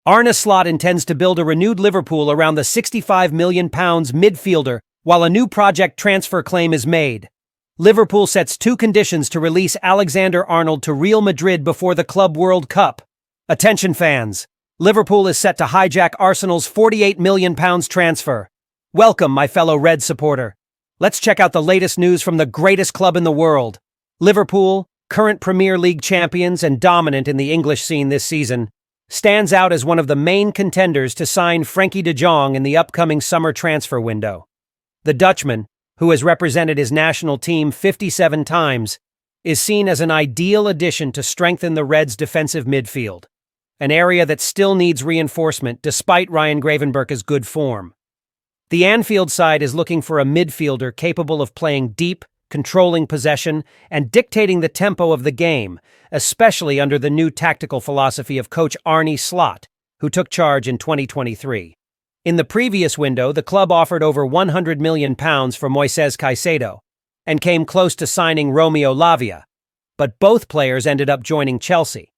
Arne Slot intends to build a renewed Liverpool around the £65 million midfielder, while a new project transfer claim is made. Liverpool sets two conditions to release Alexander-Arnold to Real Madrid before the Club World Cup. Attention fans, Liverpool is set to hijack Arsenal's £48 million transfer. Welcome, my fellow Red supporter. Let's check out the latest news from the greatest club in the world. Liverpool, current Premier League champions and dominant in the English scene this season, stands out as one of the main contenders to sign Frenkie de Jong in the upcoming summer transfer window. The Dutchman, who has represented his national team 57 times, is seen as an ideal addition to strengthen the Reds' defensive midfield, an area that still needs reinforcement despite Ryan Gravenberch's good form. The Anfield side is looking for a midfielder capable of playing deep, controlling possession, and dictating the tempo of the game, especially under the new tactical philosophy of coach Arne Slot, who took charge in 2023. In the previous window, the club offered over £100 million for Moises Caicedo and came close to signing Romeo Lavia, but both players ended up joining Chelsea.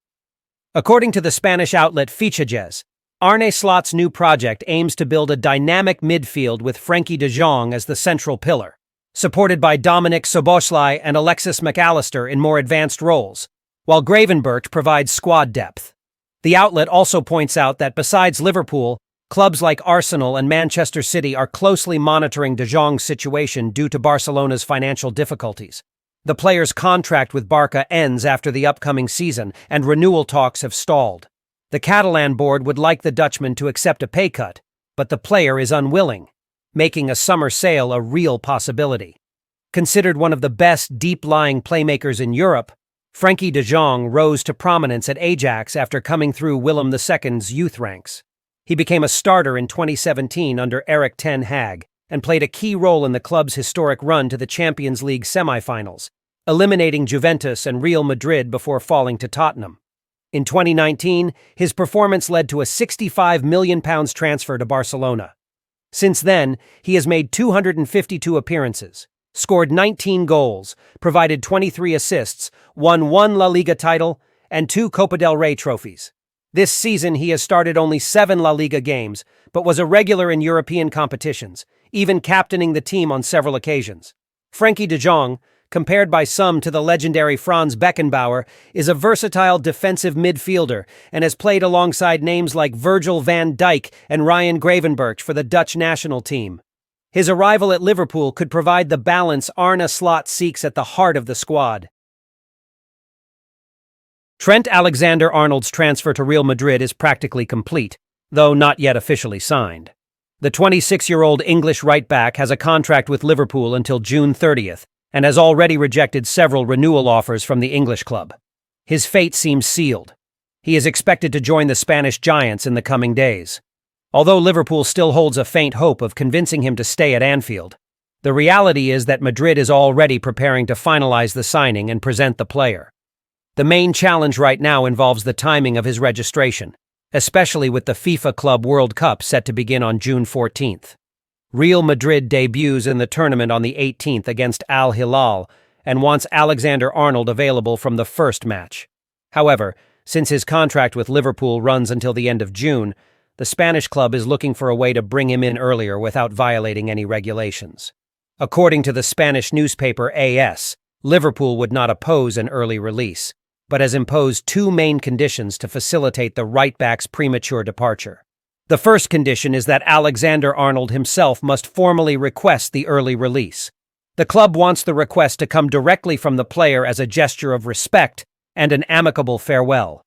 According to the Spanish outlet Fichajes, Arne Slot's new project aims to build a dynamic midfield with Frenkie de Jong as the central pillar, supported by Dominic Szoboszlai and Alexis Mac Allister in more advanced roles, while Gravenberch provides squad depth. The outlet also points out that besides Liverpool, clubs like Arsenal and Manchester City are closely monitoring de Jong's situation due to Barcelona's financial difficulties. The player's contract with Barca ends after the upcoming season, and renewal talks have stalled. The Catalan board would like the Dutchman to accept a pay cut, but the player is unwilling, making a summer sale a real possibility. Considered one of the best deep-lying playmakers in Europe, Frenkie de Jong rose to prominence at Ajax after coming through Willem II's youth ranks. He became a starter in 2017 under Erik ten Hag and played a key role in the club's historic run to the Champions League semi-finals, eliminating Juventus and Real Madrid before falling to Tottenham. In 2019, his performance led to a £65 million transfer to Barcelona. Since then, he has made 252 appearances, scored 19 goals, provided 23 assists, won 1 La Liga title, and 2 Copa del Rey trophies. This season, he has started only 7 La Liga games, but was a regular in European competitions, even captaining the team on several occasions. Frenkie de Jong, compared by some to the legendary Franz Beckenbauer, is a versatile defensive midfielder and has played alongside names like Virgil van Dijk and Ryan Gravenberch for the Dutch national team. His arrival at Liverpool could provide the balance Arne Slot seeks at the heart of the squad. Trent Alexander-Arnold's transfer to Real Madrid is practically complete, though not yet officially signed. The 26-year-old English right-back has a contract with Liverpool until June 30th and has already rejected several renewal offers from the English club. His fate seems sealed. He is expected to join the Spanish Giants in the coming days. Although Liverpool still holds a faint hope of convincing him to stay at Anfield, the reality is that Madrid is already preparing to finalize the signing and present the player. The main challenge right now involves the timing of his registration, especially with the FIFA Club World Cup set to begin on June 14th. Real Madrid debuts in the tournament on the 18th against Al Hilal and wants Alexander-Arnold available from the first match. However, since his contract with Liverpool runs until the end of June, the Spanish club is looking for a way to bring him in earlier without violating any regulations. According to the Spanish newspaper AS, Liverpool would not oppose an early release, but has imposed two main conditions to facilitate the right-back's premature departure. The first condition is that Alexander-Arnold himself must formally request the early release. The club wants the request to come directly from the player as a gesture of respect and an amicable farewell.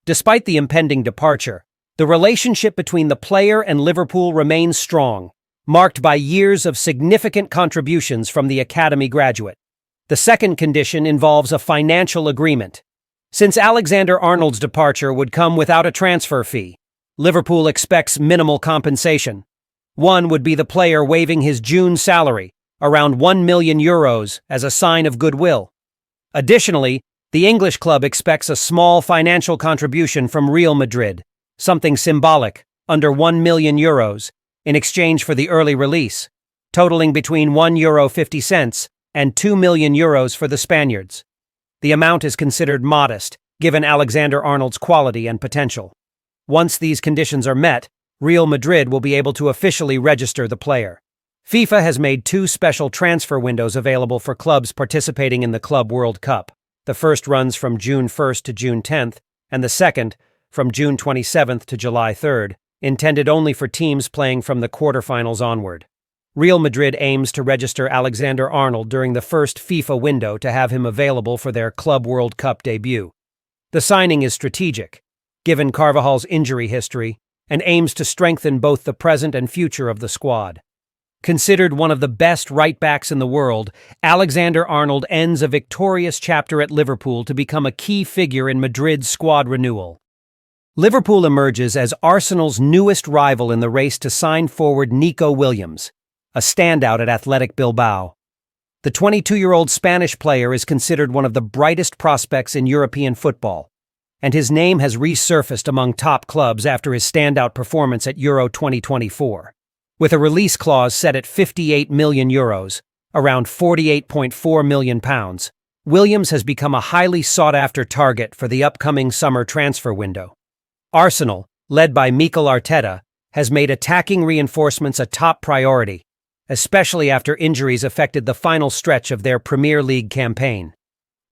Despite the impending departure, the relationship between the player and Liverpool remains strong, marked by years of significant contributions from the academy graduate. The second condition involves a financial agreement. Since Alexander-Arnold's departure would come without a transfer fee, Liverpool expects minimal compensation. One would be the player waiving his June salary, around €1 million, as a sign of goodwill. Additionally, the English club expects a small financial contribution from Real Madrid, something symbolic, under €1 million, in exchange for the early release, totaling between €1.50 and €2 million for the Spaniards. The amount is considered modest, given Alexander-Arnold's quality and potential. Once these conditions are met, Real Madrid will be able to officially register the player. FIFA has made two special transfer windows available for clubs participating in the Club World Cup. The first runs from June 1st to June 10th, and the second from June 27th to July 3rd, intended only for teams playing from the quarterfinals onward. Real Madrid aims to register Alexander-Arnold during the first FIFA window to have him available for their Club World Cup debut. The signing is strategic, given Carvajal's injury history, and aims to strengthen both the present and future of the squad. Considered one of the best right-backs in the world, Alexander-Arnold ends a victorious chapter at Liverpool to become a key figure in Madrid's squad renewal. Liverpool emerges as Arsenal's newest rival in the race to sign forward Nico Williams, a standout at Athletic Bilbao. The 22-year-old Spanish player is considered one of the brightest prospects in European football, and his name has resurfaced among top clubs after his standout performance at Euro 2024. With a release clause set at €58 million, around £48.4 million, Williams has become a highly sought-after target for the upcoming summer transfer window. Arsenal, led by Mikel Arteta, has made attacking reinforcements a top priority, especially after injuries affected the final stretch of their Premier League campaign.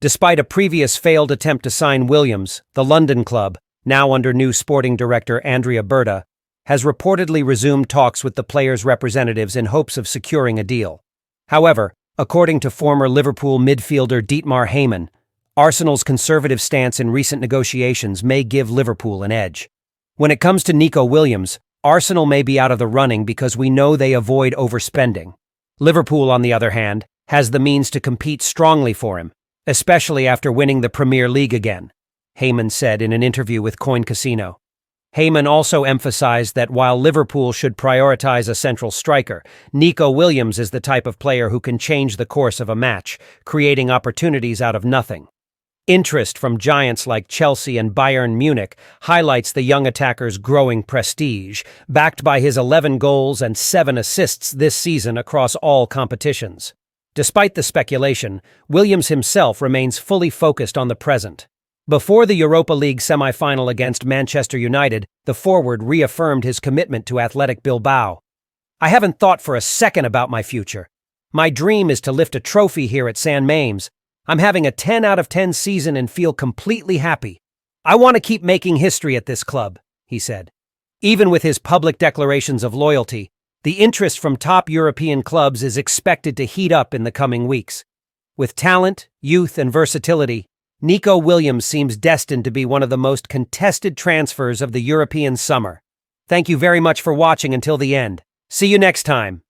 Despite a previous failed attempt to sign Williams, the London club, now under new sporting director Andrea Berta, has reportedly resumed talks with the player's representatives in hopes of securing a deal. However, according to former Liverpool midfielder Dietmar Hamann, Arsenal's conservative stance in recent negotiations may give Liverpool an edge. When it comes to Nico Williams, Arsenal may be out of the running because we know they avoid overspending. Liverpool, on the other hand, has the means to compete strongly for him, especially after winning the Premier League again, Hamann said in an interview with Coin Casino. Hamann also emphasized that while Liverpool should prioritize a central striker, Nico Williams is the type of player who can change the course of a match, creating opportunities out of nothing. Interest from giants like Chelsea and Bayern Munich highlights the young attacker's growing prestige, backed by his 11 goals and 7 assists this season across all competitions. Despite the speculation, Williams himself remains fully focused on the present. Before the Europa League semi-final against Manchester United, the forward reaffirmed his commitment to Athletic Bilbao. "I haven't thought for a second about my future. My dream is to lift a trophy here at San Mamés. I'm having a 10 out of 10 season and feel completely happy. I want to keep making history at this club," he said. Even with his public declarations of loyalty, the interest from top European clubs is expected to heat up in the coming weeks. With talent, youth, and versatility, Nico Williams seems destined to be one of the most contested transfers of the European summer. Thank you very much for watching until the end. See you next time.